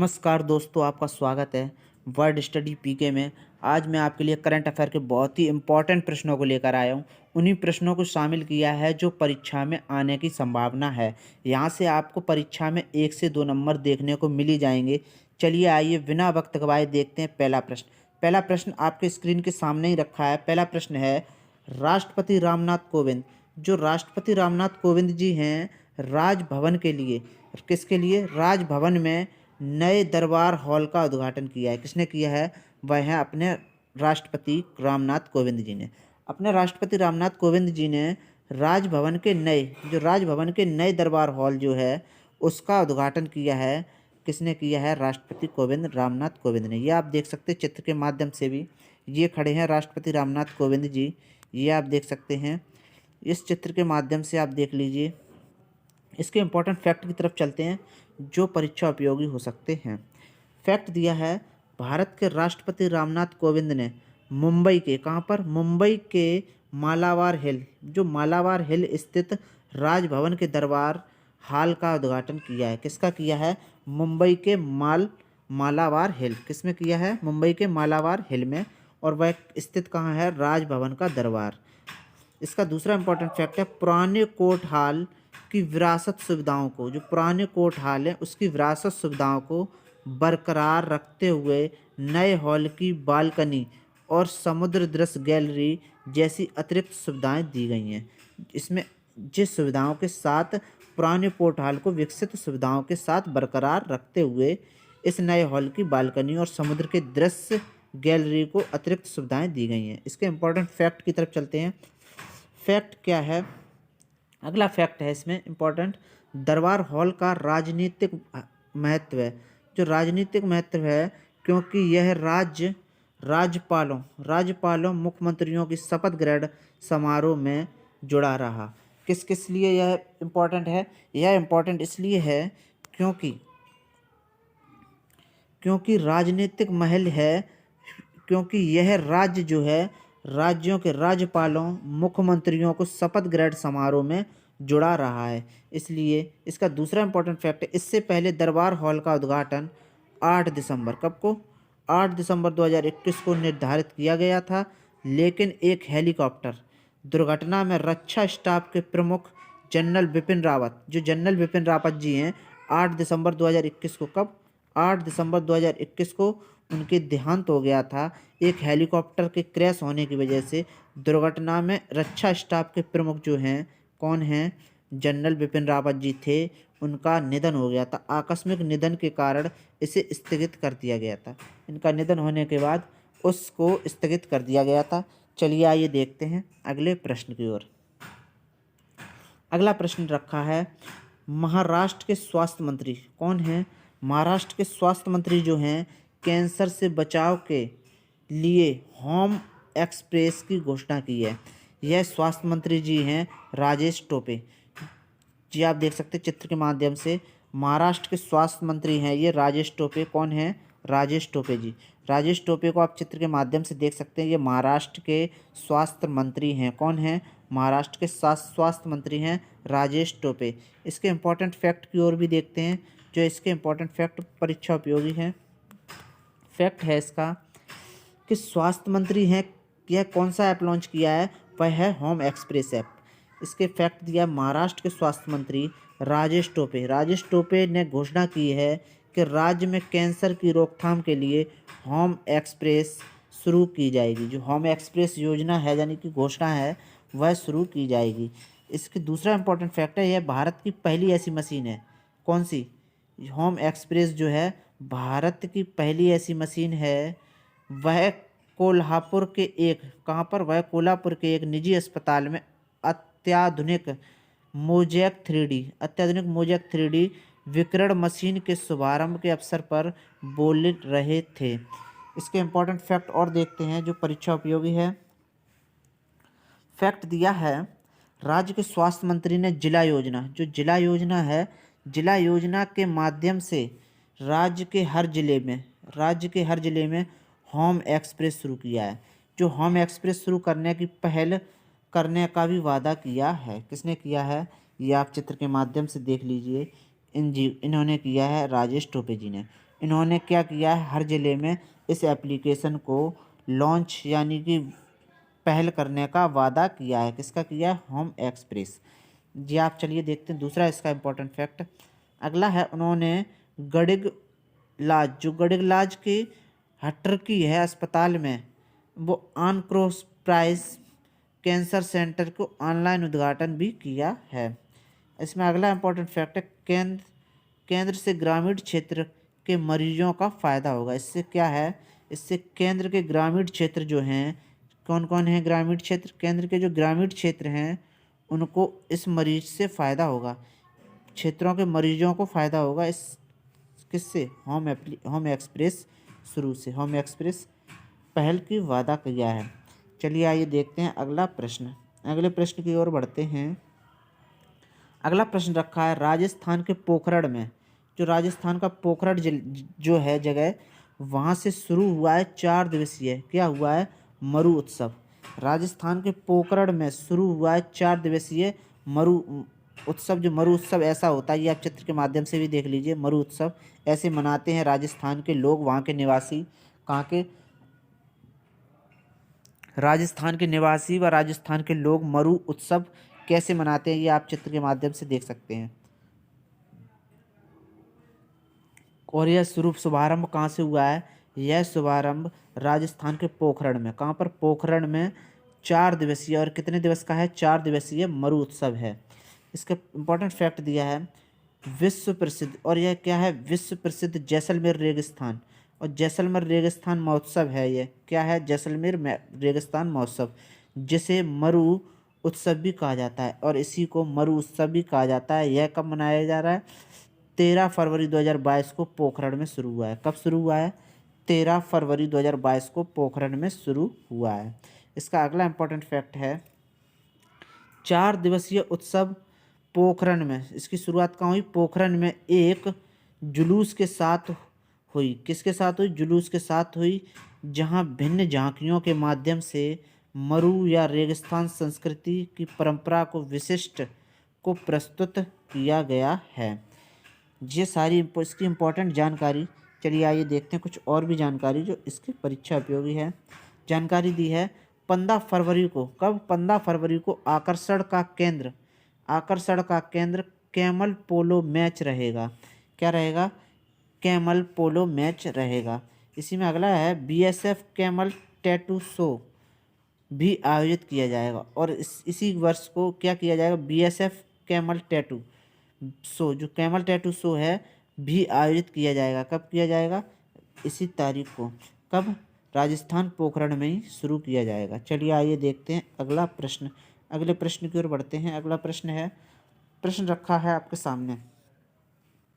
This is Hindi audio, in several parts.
नमस्कार दोस्तों, आपका स्वागत है वर्ड स्टडी पीके में। आज मैं आपके लिए करंट अफेयर के बहुत ही इम्पोर्टेंट प्रश्नों को लेकर आया हूँ। उन्हीं प्रश्नों को शामिल किया है जो परीक्षा में आने की संभावना है। यहाँ से आपको परीक्षा में 1 से 2 नंबर देखने को मिल ही जाएंगे। चलिए आइए बिना वक्त गवाए देखते हैं पहला प्रश्न आपके स्क्रीन के सामने ही रखा है। पहला प्रश्न है, राष्ट्रपति रामनाथ कोविंद, जो राष्ट्रपति रामनाथ कोविंद जी हैं, राजभवन के लिए, किसके लिए, राजभवन में नए दरबार हॉल का उद्घाटन किया है। किसने किया है? वह है अपने राष्ट्रपति रामनाथ कोविंद जी ने। अपने राष्ट्रपति रामनाथ कोविंद जी ने राजभवन के नए दरबार हॉल जो है उसका उद्घाटन किया है। किसने किया है? राष्ट्रपति रामनाथ कोविंद ने। ये आप देख सकते हैं चित्र के माध्यम से भी, ये खड़े हैं राष्ट्रपति रामनाथ कोविंद जी, ये आप देख सकते हैं। इस चित्र के माध्यम से आप देख लीजिए। इसके इम्पोर्टेंट फैक्ट की तरफ चलते हैं जो परीक्षा उपयोगी हो सकते हैं। फैक्ट दिया है, भारत के राष्ट्रपति रामनाथ कोविंद ने मुंबई के, कहाँ पर? मुंबई के मालाबार हिल, जो मालाबार हिल स्थित राजभवन के दरबार हॉल का उद्घाटन किया है। किसका किया है? मुंबई के मालाबार हिल। किस में किया है? मुंबई के मालाबार हिल में। और वह स्थित कहाँ है? राजभवन का दरबार। इसका दूसरा इंपॉर्टेंट फैक्ट है, पुराने कोर्ट हाल की विरासत सुविधाओं को, जो पुराने कोर्ट हाल है उसकी विरासत सुविधाओं को बरकरार रखते हुए नए हॉल की बालकनी और समुद्र दृश्य गैलरी जैसी अतिरिक्त सुविधाएं दी गई हैं। इसमें जिस सुविधाओं के साथ पुराने कोर्ट हाल को विकसित सुविधाओं के साथ बरकरार रखते हुए इस नए हॉल की बालकनी और समुद्र के दृश्य गैलरी को अतिरिक्त सुविधाएं दी गई हैं। इसके इम्पोर्टेंट फैक्ट की तरफ चलते हैं। फैक्ट क्या है? अगला फैक्ट है इसमें इम्पोर्टेंट, दरबार हॉल का राजनीतिक महत्व है। जो राजनीतिक महत्व है क्योंकि यह राज्यपालों मुख्यमंत्रियों की शपथ ग्रहण समारोह में जुड़ा रहा। किस किस लिए यह इम्पोर्टेंट है? यह इम्पोर्टेंट इसलिए है क्योंकि राजनीतिक महल है, क्योंकि यह राज्य जो है राज्यों के राज्यपालों मुख्यमंत्रियों को शपथ ग्रहण समारोह में जुड़ा रहा है, इसलिए। इसका दूसरा इंपॉर्टेंट फैक्ट है, इससे पहले दरबार हॉल का उद्घाटन 8 दिसंबर, कब को? 8 दिसंबर 2021 को निर्धारित किया गया था, लेकिन एक हेलीकॉप्टर दुर्घटना में रक्षा स्टाफ के प्रमुख जनरल बिपिन रावत जी हैं, 8 दिसंबर 2021 को, कब? 8 दिसंबर 2021 को उनके देहांत हो गया था। एक हेलीकॉप्टर के क्रैश होने की वजह से दुर्घटना में रक्षा स्टाफ के प्रमुख जो हैं, कौन हैं? जनरल बिपिन रावत जी थे, उनका निधन हो गया था। आकस्मिक निधन के कारण इसे स्थगित कर दिया गया था। इनका निधन होने के बाद उसको स्थगित कर दिया गया था। चलिए आइए देखते हैं अगले प्रश्न की ओर। अगला प्रश्न रखा है, महाराष्ट्र के स्वास्थ्य मंत्री कौन हैं? महाराष्ट्र के स्वास्थ्य मंत्री जो हैं, कैंसर से बचाव के लिए होम एक्सप्रेस की घोषणा की है। यह स्वास्थ्य मंत्री जी हैं राजेश टोपे जी, आप देख सकते हैं चित्र के माध्यम से। महाराष्ट्र के स्वास्थ्य मंत्री हैं ये राजेश टोपे। कौन है? राजेश टोपे जी। राजेश टोपे को आप चित्र के माध्यम से देख सकते हैं, ये महाराष्ट्र के स्वास्थ्य मंत्री हैं। कौन है? महाराष्ट्र के स्वास्थ्य मंत्री हैं राजेश टोपे। इसके इम्पोर्टेंट फैक्ट की ओर भी देखते हैं, जो इसके इम्पोर्टेंट फैक्ट परीक्षा उपयोगी हैं। फैक्ट है इसका कि स्वास्थ्य मंत्री हैं, यह कौन सा ऐप लॉन्च किया है? वह है होम एक्सप्रेस ऐप। इसके फैक्ट दिया महाराष्ट्र के स्वास्थ्य मंत्री राजेश टोपे ने घोषणा की है कि राज्य में कैंसर की रोकथाम के लिए होम एक्सप्रेस शुरू की जाएगी। जो होम एक्सप्रेस योजना है, यानी कि घोषणा है, वह शुरू की जाएगी। इसके दूसरा इंपॉर्टेंट फैक्ट है, यह भारत की पहली ऐसी मशीन है। कौन सी? होम एक्सप्रेस जो है भारत की पहली ऐसी मशीन है। वह कोल्हापुर के एक, कहाँ पर? वह कोल्हापुर के एक निजी अस्पताल में अत्याधुनिक मोजैक 3D विकिरण मशीन के शुभारंभ के अवसर पर बोल रहे थे। इसके इम्पोर्टेंट फैक्ट और देखते हैं जो परीक्षा उपयोगी है। फैक्ट दिया है, राज्य के स्वास्थ्य मंत्री ने जिला योजना है, जिला योजना के माध्यम से राज्य के हर जिले में होम एक्सप्रेस शुरू किया है। जो होम एक्सप्रेस शुरू करने की पहल करने का भी वादा किया है। किसने किया है? ये आप चित्र के माध्यम से देख लीजिए। इन्होंने किया है राजेश टोपे जी ने। इन्होंने क्या किया है, हर ज़िले में इस एप्लीकेशन को लॉन्च यानी कि पहल करने का वादा किया है। किसका किया है? Home express. जी आप चलिए देखते हैं दूसरा इसका इम्पोर्टेंट फैक्ट। अगला है, उन्होंने गडिग लाज, जो गडिग लाज की हटर की है अस्पताल में, वो on cross price cancer centre को ऑनलाइन उद्घाटन भी किया है। इसमें अगला इम्पोर्टेंट फैक्ट है, केंद्र से ग्रामीण क्षेत्र के मरीजों का फ़ायदा होगा। इससे क्या है, इससे केंद्र के ग्रामीण क्षेत्र जो हैं, कौन कौन है ग्रामीण क्षेत्र? केंद्र के जो ग्रामीण क्षेत्र हैं उनको इस मरीज से फ़ायदा होगा, क्षेत्रों के मरीजों को फ़ायदा होगा इस किससे? होम एक्सप्रेस शुरू से होम एक्सप्रेस पहल की वादा किया है। चलिए आइए देखते हैं अगला प्रश्न। अगले प्रश्न की ओर बढ़ते हैं। अगला प्रश्न रखा है, राजस्थान के पोखरण में, जो राजस्थान का पोखरण जो है जगह, वहाँ से शुरू हुआ है 4 दिवसीय, क्या हुआ है? मरु उत्सव। राजस्थान के पोखरण में शुरू हुआ है 4 दिवसीय मरु उत्सव। जो मरु उत्सव ऐसा होता है, ये आप चित्र के माध्यम से भी देख लीजिए। मरु उत्सव ऐसे मनाते हैं राजस्थान के लोग, वहाँ के निवासी, कहाँ के? राजस्थान के निवासी व राजस्थान के लोग मरु उत्सव कैसे मनाते हैं, ये आप चित्र के माध्यम से देख सकते हैं। और यह शुभारंभ कहाँ से हुआ है? यह शुभारंभ राजस्थान के पोखरण में। कहाँ पर? पोखरण में 4 दिवसीय, और कितने दिवस का है? 4 दिवसीय मरु उत्सव है। इसका इम्पोर्टेंट फैक्ट दिया है, विश्व प्रसिद्ध, और यह क्या है? विश्व प्रसिद्ध जैसलमेर रेगिस्तान, और जैसलमेर रेगिस्तान महोत्सव है। ये क्या है? जैसलमेर रेगिस्तान महोत्सव, जिसे मरु उत्सव भी कहा जाता है, और इसी को मरु उत्सव भी कहा जाता है। यह कब मनाया जा रहा है? 13 फरवरी 2022 को पोखरण में शुरू हुआ है। कब शुरू हुआ है? 13 फरवरी 2022 को पोखरण में शुरू हुआ है। इसका अगला इम्पोर्टेंट फैक्ट है, 4 दिवसीय उत्सव पोखरण में, इसकी शुरुआत कहाँ हुई? पोखरण में एक जुलूस के साथ हुई। किसके साथ हुई? जुलूस के साथ हुई, जहाँ भिन्न झांकियों के माध्यम से मरु या रेगिस्तान संस्कृति की परंपरा को विशिष्ट को प्रस्तुत किया गया है। ये सारी इसकी इम्पोर्टेंट जानकारी। चलिए आइए देखते हैं कुछ और भी जानकारी जो इसकी परीक्षा उपयोगी है। जानकारी दी है, 15 फरवरी को, कब? 15 फरवरी को आकर्षण का केंद्र कैमल पोलो मैच रहेगा। क्या रहेगा? कैमल पोलो मैच रहेगा। इसी में अगला है, बीएसएफ कैमल टैटू शो भी आयोजित किया जाएगा, और इसी वर्ष को क्या किया जाएगा? बीएसएफ कैमल टैटू शो, जो कैमल टैटू शो है, भी आयोजित किया जाएगा। कब किया जाएगा? इसी तारीख को। कब? राजस्थान पोखरण में ही शुरू किया जाएगा। चलिए आइए देखते हैं अगला प्रश्न। अगले प्रश्न की ओर बढ़ते हैं। अगला प्रश्न है, प्रश्न रखा है आपके सामने।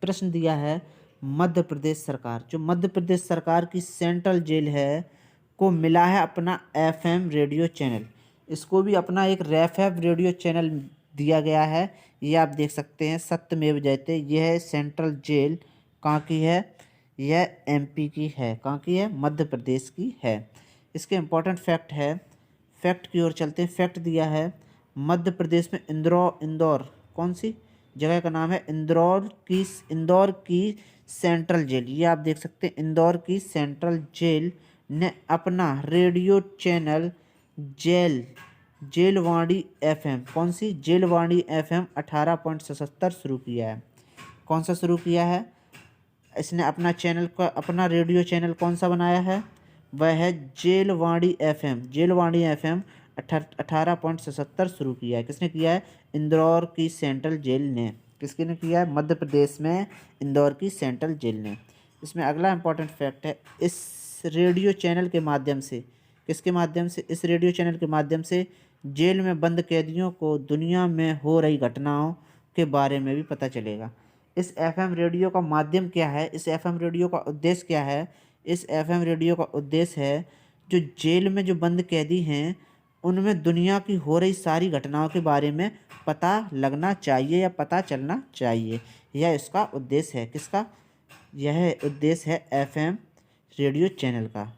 प्रश्न दिया है, मध्य प्रदेश सरकार, जो मध्य प्रदेश सरकार की सेंट्रल जेल है, को मिला है अपना एफएम रेडियो चैनल। इसको भी अपना एक एफएम रेडियो चैनल दिया गया है। ये आप देख सकते हैं, सत्यमेव जयते। यह है सेंट्रल जेल, कहाँ की है? यह एमपी की है। कहाँ की है? मध्य प्रदेश की है। इसके इम्पोर्टेंट फैक्ट है, फैक्ट की ओर चलते हैं। फैक्ट दिया है, मध्य प्रदेश में इंदौर, कौन सी जगह का नाम है? इंदौर की सेंट्रल जेल, ये आप देख सकते हैं, इंदौर की सेंट्रल जेल ने अपना रेडियो चैनल जेलवाणी एफएम, कौन सी? जेलवाणी एफएम 18.77 शुरू किया है। कौन सा शुरू किया है? इसने अपना चैनल का, अपना रेडियो चैनल कौन सा बनाया है? वह है जेलवाणी एफएम 18.77 शुरू किया है। किसने किया है? इंदौर की सेंट्रल जेल ने। किसके ने किया है? मध्य प्रदेश में इंदौर की सेंट्रल जेल ने। इसमें अगला इम्पोर्टेंट फैक्ट है, इस रेडियो चैनल के माध्यम से, किसके माध्यम से? इस रेडियो चैनल के माध्यम से जेल में बंद कैदियों को दुनिया में हो रही घटनाओं के बारे में भी पता चलेगा। इस एफएम रेडियो का माध्यम क्या है? इस एफएम रेडियो का उद्देश्य क्या है? इस एफएम रेडियो का उद्देश्य है, जो जेल में जो बंद कैदी हैं, उनमें दुनिया की हो रही सारी घटनाओं के बारे में पता लगना चाहिए या पता चलना चाहिए। यह इसका उद्देश्य है। किसका? यह उद्देश्य है एफएम रेडियो चैनल का।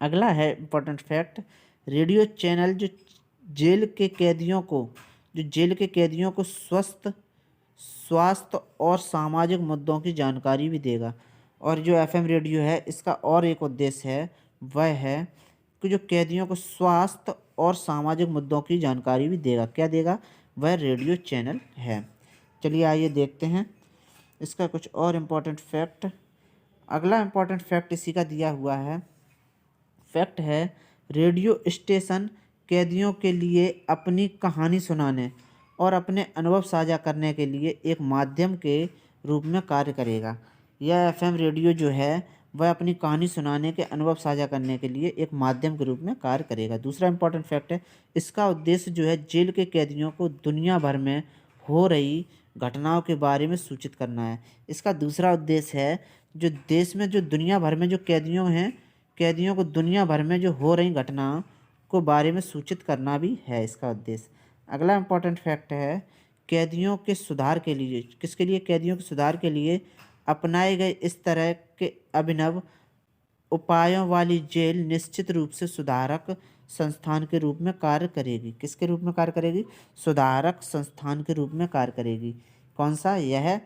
अगला है इम्पोर्टेंट फैक्ट, रेडियो चैनल जो जेल के कैदियों को स्वस्थ स्वास्थ्य और सामाजिक मुद्दों की जानकारी भी देगा। और जो एफएम रेडियो है इसका और एक उद्देश्य है, वह है कि जो कैदियों को स्वास्थ्य और सामाजिक मुद्दों की जानकारी भी देगा। क्या देगा? वह रेडियो चैनल है। चलिए आइए देखते हैं इसका कुछ और इम्पोर्टेंट फैक्ट। अगला इम्पोर्टेंट फैक्ट इसी का दिया हुआ है। फैक्ट है, रेडियो स्टेशन कैदियों के लिए अपनी कहानी सुनाने और अपने अनुभव साझा करने के लिए एक माध्यम के रूप में कार्य करेगा। यह एफएम रेडियो जो है वह अपनी कहानी सुनाने के अनुभव साझा करने के लिए एक माध्यम के रूप में कार्य करेगा। दूसरा इम्पोर्टेंट फैक्ट है, इसका उद्देश्य जो है जेल के कैदियों को दुनिया भर में हो रही घटनाओं के बारे में सूचित करना है। इसका दूसरा उद्देश्य है, जो देश में जो दुनिया भर में जो कैदियों हैं, कैदियों को दुनिया भर में जो हो रही घटनाओं को बारे में सूचित करना भी है इसका उद्देश्य। अगला इम्पोर्टेंट फैक्ट है, कैदियों के सुधार के लिए, किसके लिए? कैदियों के सुधार के लिए अपनाए गए इस तरह के अभिनव उपायों वाली जेल निश्चित रूप से सुधारक संस्थान के रूप में कार्य करेगी। किसके रूप में कार्य करेगी? सुधारक संस्थान के रूप में कार्य करेगी। कौन सा? यह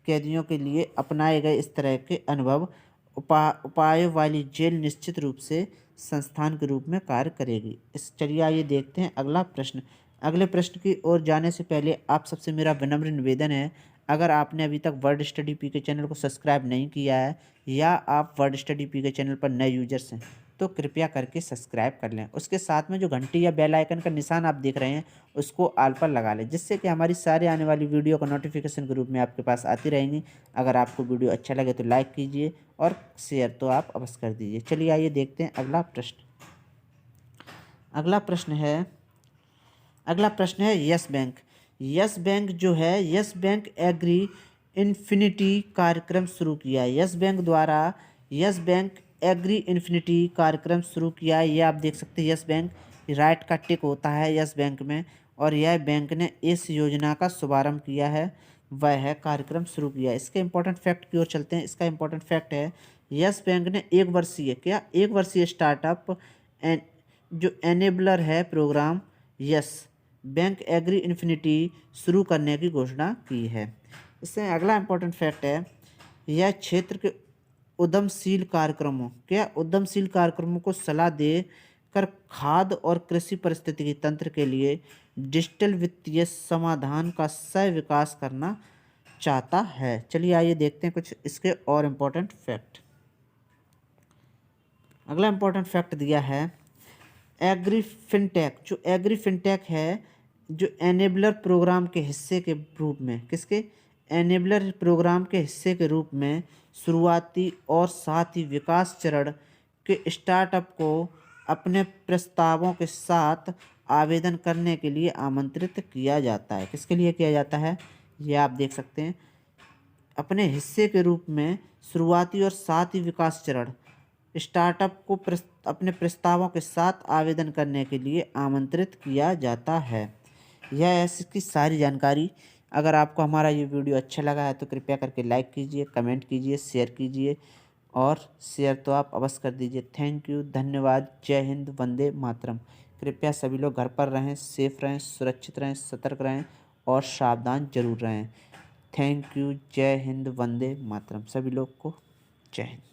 कैदियों के लिए अपनाए गए इस तरह के अनुभव उपायों वाली जेल निश्चित रूप से संस्थान के रूप में कार्य करेगी। चलिए आइए देखते हैं अगला प्रश्न। अगले प्रश्न की ओर जाने से पहले आप सबसे मेरा विनम्र निवेदन है, अगर आपने अभी तक वर्ड स्टडी पी के चैनल को सब्सक्राइब नहीं किया है या आप वर्ड स्टडी पी के चैनल पर नए यूजर्स हैं तो कृपया करके सब्सक्राइब कर लें। उसके साथ में जो घंटी या बेल आइकन का निशान आप देख रहे हैं उसको ऑल पर लगा लें, जिससे कि हमारी सारी आने वाली वीडियो का नोटिफिकेशन के रूप में आपके पास आती रहेंगी। अगर आपको वीडियो अच्छा लगे तो लाइक कीजिए और शेयर तो आप अवश्य कर दीजिए। चलिए आइए देखते हैं अगला प्रश्न। अगला प्रश्न है यस बैंक। यस बैंक जो है, यस बैंक एग्री इन्फिनिटी कार्यक्रम शुरू किया है। यस बैंक द्वारा यस बैंक एग्री इन्फिनिटी कार्यक्रम शुरू किया है। ये आप देख सकते हैं, यस बैंक राइट का टिक होता है यस बैंक में, और यह बैंक ने इस योजना का शुभारंभ किया है, वह है कार्यक्रम शुरू किया है। इसके इंपॉर्टेंट फैक्ट की ओर चलते हैं। इसका इंपॉर्टेंट फैक्ट है, यस बैंक ने एक वर्षीय स्टार्टअप जो एनेबलर है program Yes Bank agri infinity शुरू करने की घोषणा की है। इससे अगला इम्पोर्टेंट फैक्ट है, यह क्षेत्र के उद्यमशील कार्यक्रमों को सलाह दे कर खाद्य और कृषि पारिस्थितिकी तंत्र के लिए डिजिटल वित्तीय समाधान का सह विकास करना चाहता है। चलिए आइए देखते हैं कुछ इसके और इम्पोर्टेंट फैक्ट। अगला इम्पोर्टेंट फैक्ट दिया है, एग्री फिनटेक है जो एनेबलर प्रोग्राम के हिस्से के रूप में, किसके? एनेबलर प्रोग्राम के हिस्से के रूप में शुरुआती और साथ ही विकास चरण के स्टार्टअप को अपने प्रस्तावों के साथ आवेदन करने के लिए आमंत्रित किया जाता है। किसके लिए किया जाता है? ये आप देख सकते हैं, अपने हिस्से के रूप में शुरुआती और साथ ही विकास चरण स्टार्टअप को अपने प्रस्तावों के साथ आवेदन करने के लिए आमंत्रित किया जाता है। यह इसकी सारी जानकारी। अगर आपको हमारा ये वीडियो अच्छा लगा है तो कृपया करके लाइक कीजिए, कमेंट कीजिए, शेयर कीजिए, और शेयर तो आप अवश्य कर दीजिए। थैंक यू, धन्यवाद, जय हिंद, वंदे मातरम। कृपया सभी लोग घर पर रहें, सेफ रहें, सुरक्षित रहें, सतर्क रहें और सावधान जरूर रहें। थैंक यू, जय हिंद, वंदे मातरम। सभी लोग को जय हिंद।